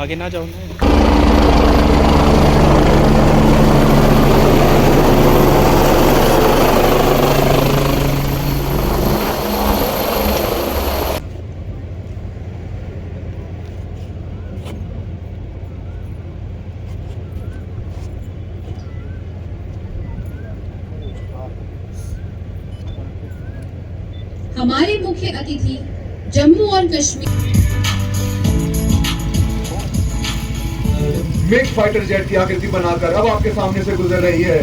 आगे ना जाओ ना। हमारे मुख्य अतिथि जम्मू और कश्मीर मिग फाइटर जेट की आकृति बनाकर अब आपके सामने से गुजर रही है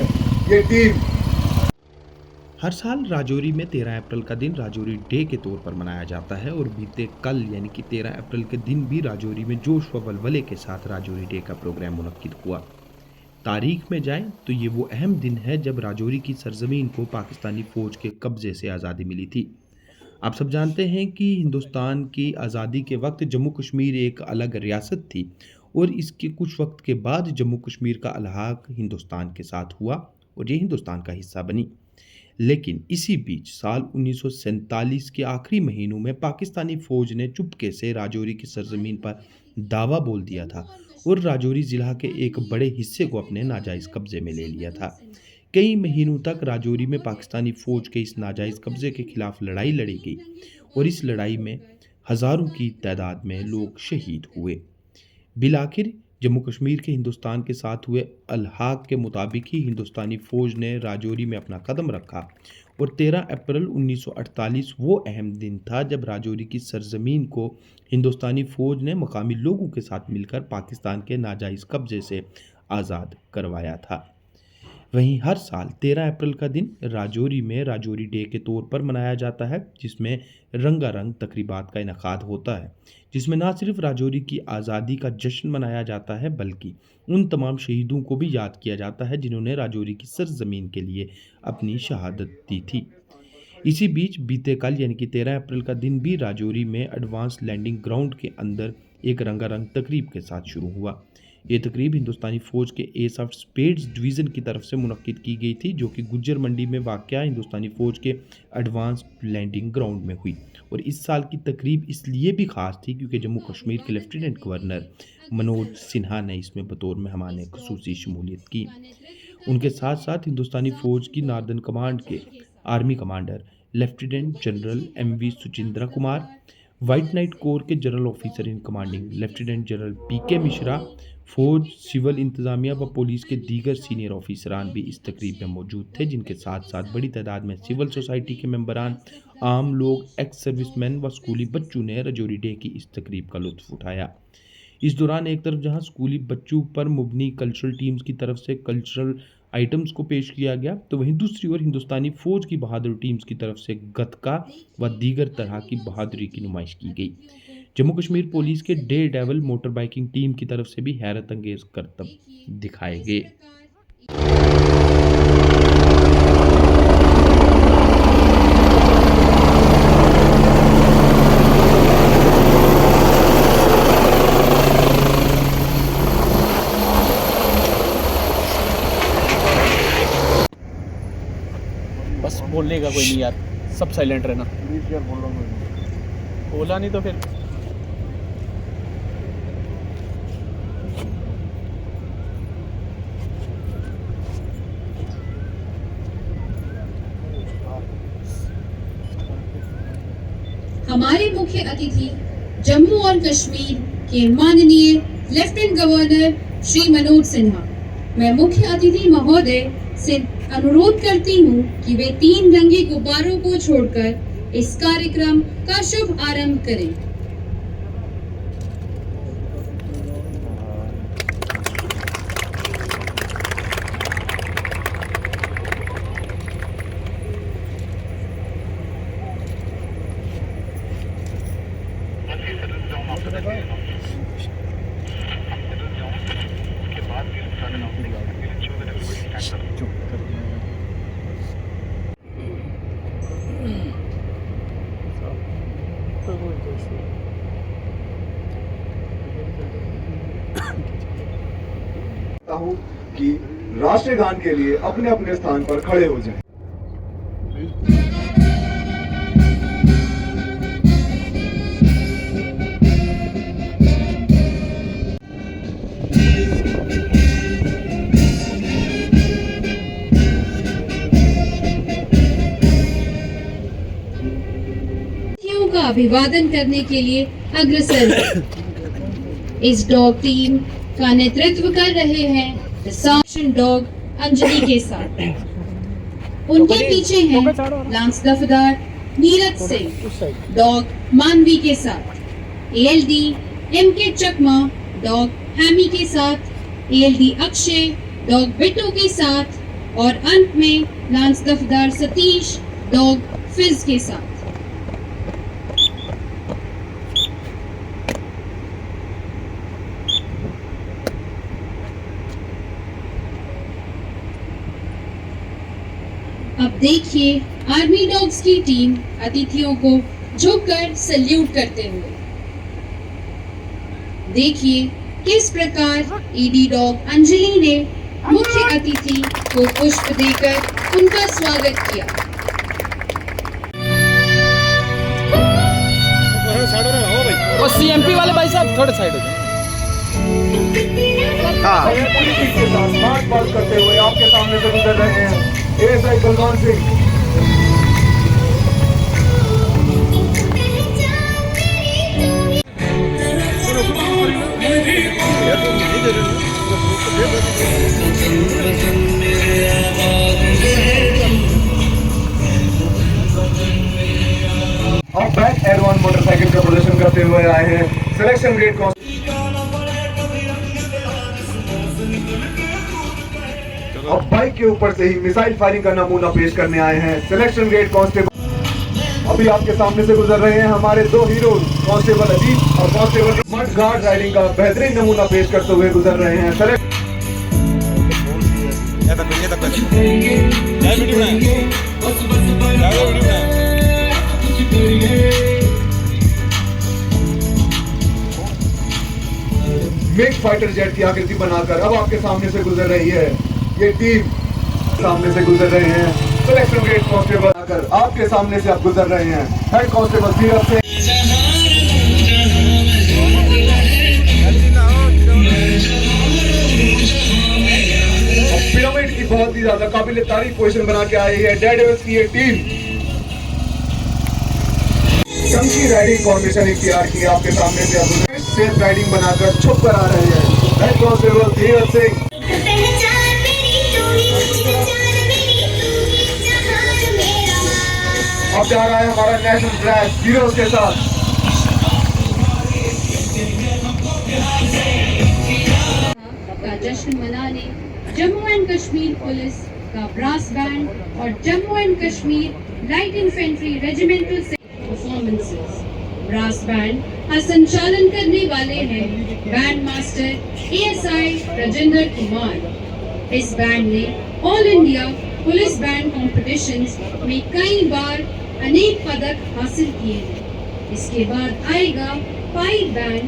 ये टीम। हर साल राजौरी में 13 अप्रैल का दिन राजौरी डे के तौर पर मनाया जाता है और बीते कल यानी कि 13 अप्रैल के दिन भी राजौरी में जोश व वलवले के साथ राजौरी डे का प्रोग्राम मुनक्किद हुआ। तारीख में जाएं तो ये वो अहम दिन है जब राजौरी की सरजमीन को पाकिस्तानी फौज के कब्जे से आज़ादी मिली थी। आप सब जानते हैं कि हिंदुस्तान की आज़ादी के वक्त जम्मू कश्मीर एक अलग रियासत थी और इसके कुछ वक्त के बाद जम्मू कश्मीर का अलहाक हिंदुस्तान के साथ हुआ और ये हिंदुस्तान का हिस्सा बनी। लेकिन इसी बीच साल 1947 के आखिरी महीनों में पाकिस्तानी फौज ने चुपके से राजौरी की सरजमीन पर दावा बोल दिया था और राजौरी ज़िला के एक बड़े हिस्से को अपने नाजायज़ कब्जे में ले लिया था। कई महीनों तक राजौरी में पाकिस्तानी फौज के इस नाजायज़ कब्जे के खिलाफ लड़ाई लड़ी गई और इस लड़ाई में हज़ारों की तादाद में लोग शहीद हुए। बिलाखिर जम्मू कश्मीर के हिंदुस्तान के साथ हुए अलहाक के मुताबिक ही हिंदुस्तानी फौज ने राजौरी में अपना कदम रखा और 13 अप्रैल 1948 वो अहम दिन था जब राजौरी की सरजमीन को हिंदुस्तानी फौज ने मकामी लोगों के साथ मिलकर पाकिस्तान के नाजायज़ कब्जे से आज़ाद करवाया था। वहीं हर साल 13 अप्रैल का दिन राजौरी में राजौरी डे के तौर पर मनाया जाता है, जिसमें रंगारंग तकरीबात का इनकाद होता है, जिसमें न सिर्फ राजौरी की आज़ादी का जश्न मनाया जाता है बल्कि उन तमाम शहीदों को भी याद किया जाता है जिन्होंने राजौरी की सरजमीन के लिए अपनी शहादत दी थी। इसी बीच बीते कल यानी कि 13 अप्रैल का दिन भी राजौरी में एडवांस लैंडिंग ग्राउंड के अंदर एक रंगारंग तकरीब के साथ शुरू हुआ। ये तकरीब हिंदुस्तानी फ़ौज के एस ऑफ स्पेड्स डिवीज़न की तरफ से मुनक्किद की गई थी, जो कि गुज्जर मंडी में वाक़या हिंदुस्तानी फ़ौज के एडवांस लैंडिंग ग्राउंड में हुई। और इस साल की तकरीब इसलिए भी ख़ास थी क्योंकि जम्मू कश्मीर के लेफ्टिनेंट गवर्नर मनोज सिन्हा ने इसमें बतौर मेहमान ने खसूसी शमूलियत की। उनके साथ साथ हिंदुस्तानी फ़ौज की नार्दर्न कमांड के army commander lieutenant general M V. Suchindra Kumar, white knight corps के general officer in commanding lieutenant general P K. Mishra, फौज, सिविल इंतज़ामिया व पुलिस के दीगर सीनियर ऑफिसरान भी इस तकरीब में मौजूद थे, जिनके साथ साथ बड़ी तादाद में सिविल सोसाइटी के मेंबरान, आम लोग, एक्स सर्विसमैन व स्कूली बच्चों ने राजौरी डे की इस तकरीब का लुत्फ़ उठाया। इस दौरान एक तरफ जहां स्कूली बच्चों पर मुबनी कल्चरल टीम्स की तरफ से कल्चरल आइटम्स को पेश किया गया, तो वहीं दूसरी ओर हिंदुस्तानी फौज की बहादुर टीम्स की तरफ से गतका व दीगर तरह की बहादुरी की नुमाइश की गई। जम्मू कश्मीर पुलिस के day devil motor biking team की तरफ से भी हैरत अंगेज करतब दिखाए गए। बस बोलने का कोई नहीं यार, सब साइलेंट रहना। बोला नहीं तो फिर हमारे मुख्य अतिथि जम्मू और कश्मीर के माननीय लेफ्टिनेंट गवर्नर श्री मनोज सिन्हा, मैं मुख्य अतिथि महोदय से अनुरोध करती हूँ कि वे 3 रंगी गुब्बारों को छोड़कर इस कार्यक्रम का शुभ आरंभ करें। हूं कि राष्ट्रगान के लिए अपने अपने स्थान पर खड़े हो जाएं। अभिवादन करने के लिए अग्रसर है। इस डॉग टीम का नेतृत्व कर रहे हैं द साक्षन डॉग अंजलि के साथ। उनके पीछे हैं लांस दफदार नीरज सिंह डॉग मानवी के साथ, एएलडी एमके चकमा डॉग हैमी के साथ, एएलडी अक्षय डॉग बिट्टू के साथ और अंत में लांस दफदार सतीश डॉग फिज के साथ। अब देखिए आर्मी डॉग्स की टीम अतिथियों को झुककर सल्यूट करते हुए। देखिए किस प्रकार ईडी डॉग अंजलि ने मुख्य अतिथि को पुष्प देकर उनका स्वागत किया। और सीएमपी वाले भाई साहब थोड़े साइड हो जाए। बात करते हुए आपके सामने से गुजर रहे हैं एएसआई बलवान सिंह। अब बैक एडवांस मोटरसाइकिल का प्रदर्शन करते हुए आए हैं सिलेक्शन ग्रेड अब बाइक के ऊपर से ही मिसाइल फायरिंग का नमूना पेश करने आए हैं सिलेक्शन ग्रेड कांस्टेबल। अभी आपके सामने से गुजर रहे हैं हमारे दो हीरो कांस्टेबल अजीत और कांस्टेबल मड गार्ड राइडिंग का बेहतरीन नमूना पेश करते हुए गुजर रहे हैं मिग फाइटर जेट की आकृति बनाकर अब आपके सामने से गुजर रही है ये टीम। सामने से गुजर रहे हैं सिलेक्शन ग्रेड कांस्टेबल आकर आपके सामने से आप गुजर रहे हैं head constable Dheeraj Singh. Pyramid की बहुत ही ज्यादा काबिल तारीफ पोजीशन बना के आई है डेडेविल्स की ये टीम। चमकी राइडिंग फॉर्मेशन इख्तियार की आपके सामने से अब सेफ राइडिंग बनाकर छुप कर आ रहे हैं हेड कांस्टेबल धीरज सिंह। अब जा रहा है हमारा नेशनल फ्लैग हीरोज के साथ। का जश्न मनाने जम्मू एंड कश्मीर पुलिस का ब्रास बैंड और Jammu and Kashmir light infantry regimental performances. Brass band का संचालन करने वाले हैं band master ASI Rajendra Kumar. इस बैंड ने all India police band competitions में कई बार अनेक पदक हासिल किए हैं। इसके बाद आएगा पाइप बैंड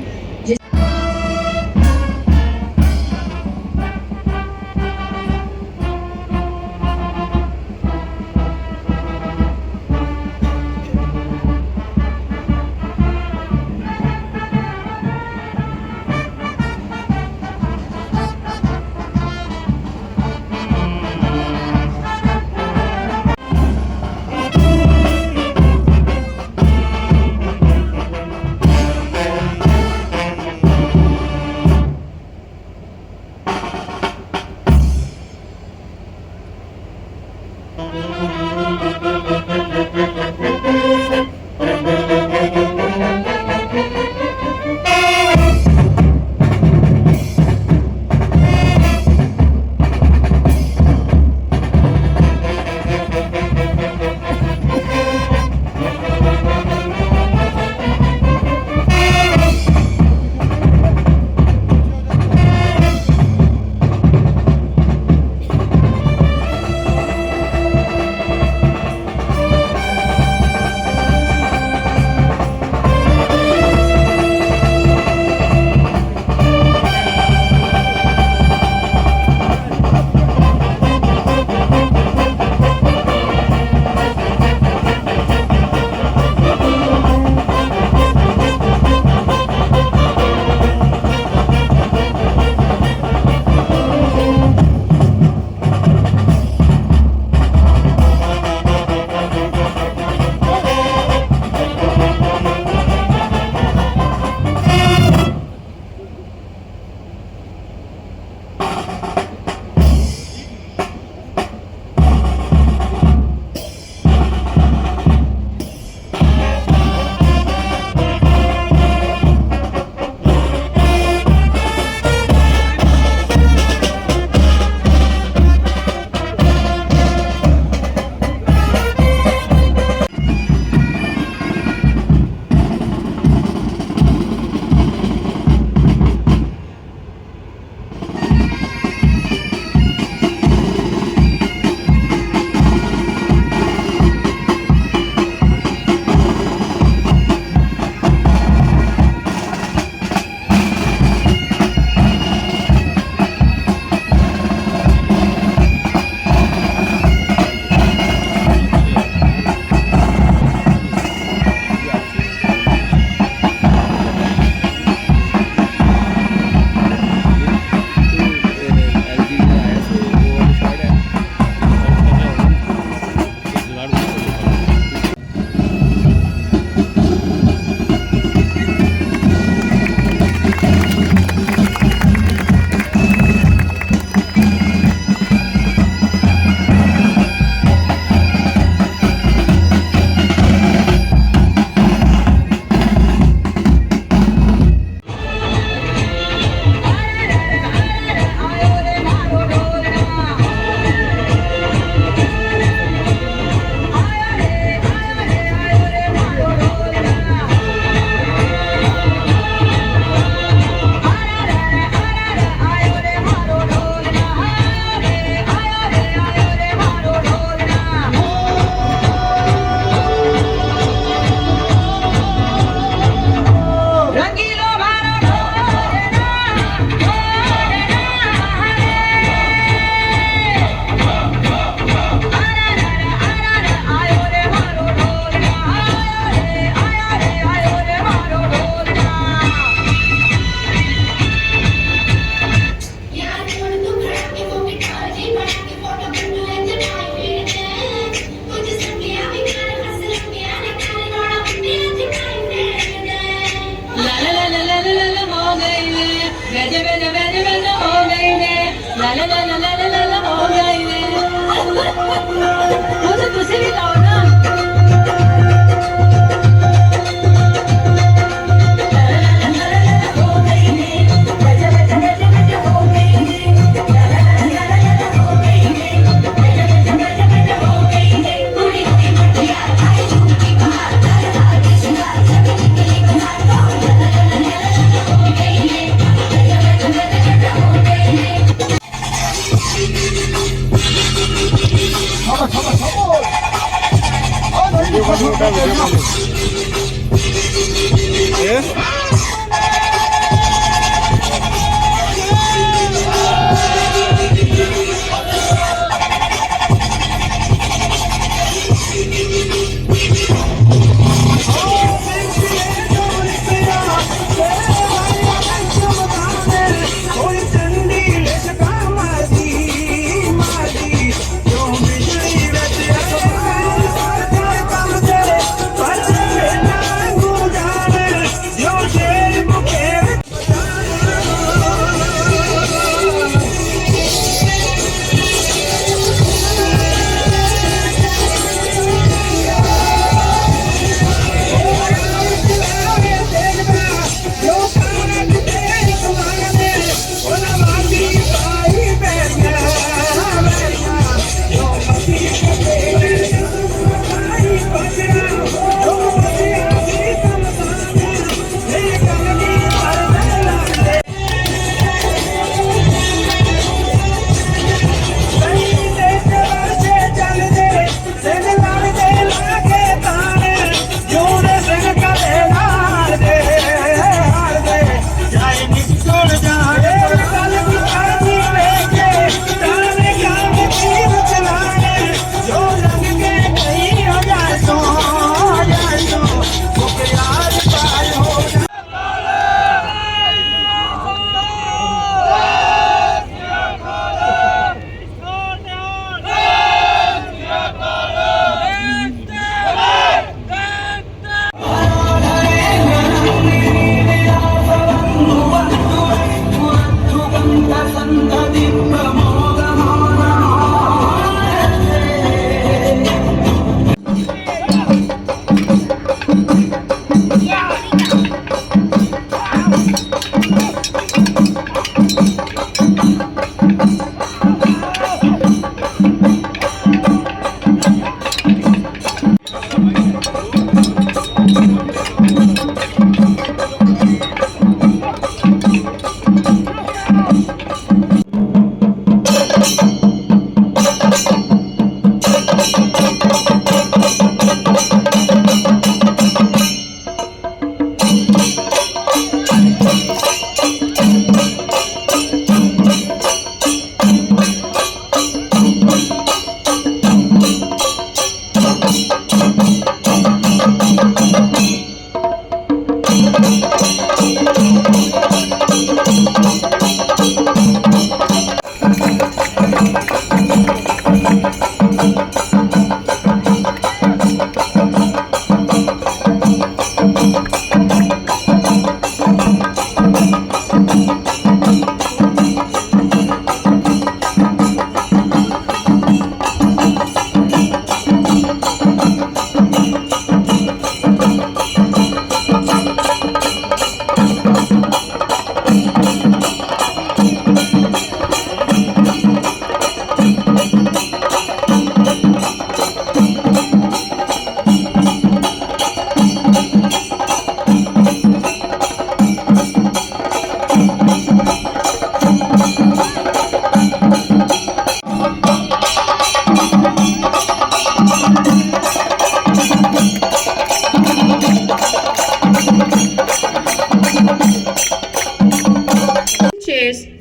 वो तो तुझे भी गाओ ना।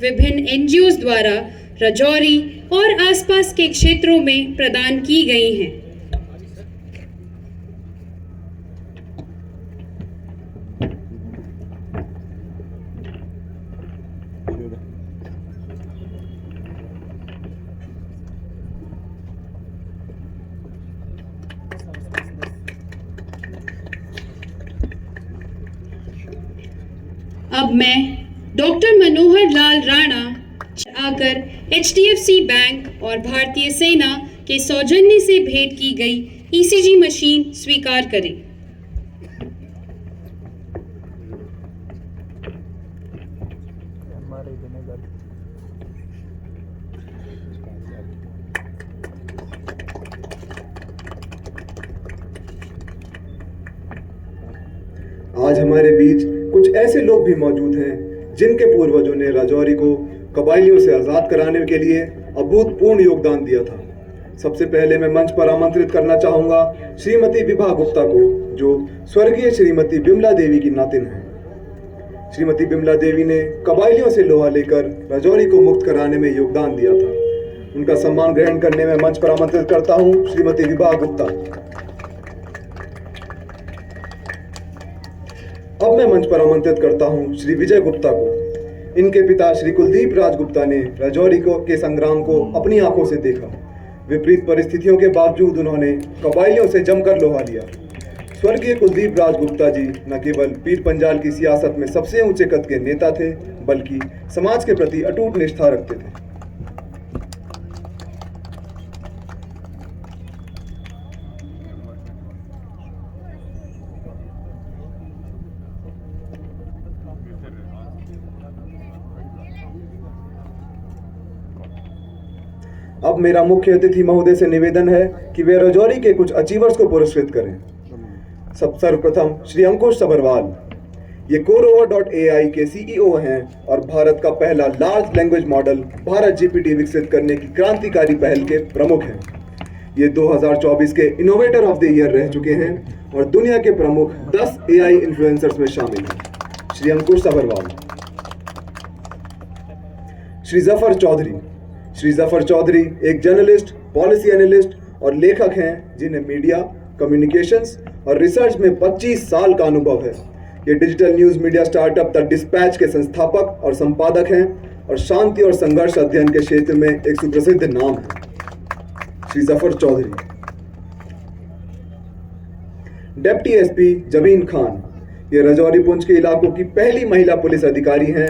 विभिन्न एनजीओ द्वारा राजौरी और आसपास के क्षेत्रों में प्रदान की गई हैं। अब मैं डॉक्टर मनोहर लाल राणा आकर HDFC बैंक और भारतीय सेना के सौजन्य से भेंट की गई ईसीजी मशीन स्वीकार करें। आज हमारे बीच कुछ ऐसे लोग भी मौजूद हैं जिनके पूर्वजों ने राजौरी को कबायलियों से आज़ाद कराने के लिए अभूतपूर्व योगदान दिया था। सबसे पहले मैं मंच पर आमंत्रित करना चाहूंगा श्रीमती विभा गुप्ता को, जो स्वर्गीय श्रीमती बिमला देवी की नातिन है। श्रीमती बिमला देवी ने कबायलियों से लोहा लेकर राजौरी को मुक्त कराने में योगदान दिया था। उनका सम्मान ग्रहण करने में मंच पर आमंत्रित करता हूं श्रीमती विभा गुप्ता। अब मैं मंच पर आमंत्रित करता हूं श्री विजय गुप्ता को। इनके पिता श्री कुलदीप राज गुप्ता ने राजौरी के संग्राम को अपनी आंखों से देखा। विपरीत परिस्थितियों के बावजूद उन्होंने कबायलियों से जमकर लोहा लिया। स्वर्गीय कुलदीप राज गुप्ता जी न केवल पीर पंजाल की सियासत में सबसे ऊंचे कद के नेता थे, बल्कि समाज के प्रति अटूट निष्ठा रखते थे। अब मेरा मुख्य अतिथि महोदय से निवेदन है कि वे राजौरी के कुछ अचीवर्स को पुरस्कृत करें। सर्वप्रथम श्री अंकुश सबरवाल, ये कोरोवर.ai के सीईओ हैं और भारत का पहला large language model Bharat GPT विकसित करने की क्रांतिकारी पहल के प्रमुख हैं। ये 2024 के इनोवेटर ऑफ द ईयर रह चुके हैं और दुनिया के प्रमुख 10 AI इन्फ्लुएंसर्स में शामिल हैं। श्री अंकुश सबरवाल। श्री जफर चौधरी। श्री जफर चौधरी एक जर्नलिस्ट, पॉलिसी एनालिस्ट और लेखक हैं जिन्हें मीडिया, कम्युनिकेशंस और रिसर्च में 25 साल का अनुभव है। ये digital news media startup the dispatch के संस्थापक और संपादक हैं और शांति और संघर्ष अध्ययन के क्षेत्र में एक सुप्रसिद्ध नाम है। श्री जफर चौधरी। डिप्टी एसपी जबीन खान, ये राजौरी पुंछ के इलाकों की पहली महिला पुलिस अधिकारी हैं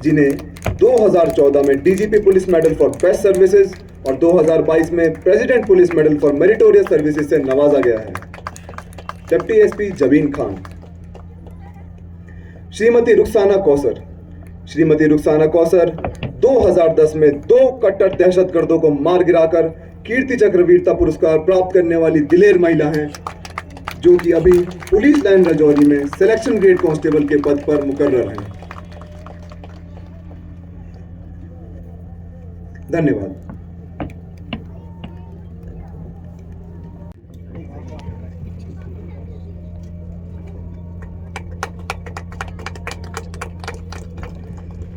जिन्हें 2014 में DGP police medal for best services और 2022 में president police medal for meritorious services से नवाजा गया है। Deputy SP Jabeen Khan. श्रीमती रुखसाना कौसर। श्रीमती रुखसाना कौसर 2010 में 2 कट्टर दहशतगर्दों को मार गिराकर कीर्ति चक्र वीरता पुरस्कार प्राप्त करने वाली दिलेर महिला हैं, जो कि अभी पुलिस लाइन राजौरी में सिलेक्शन ग्रेड कांस्टेबल के पद पर मुकर्रर हैं। धन्यवाद।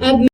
अब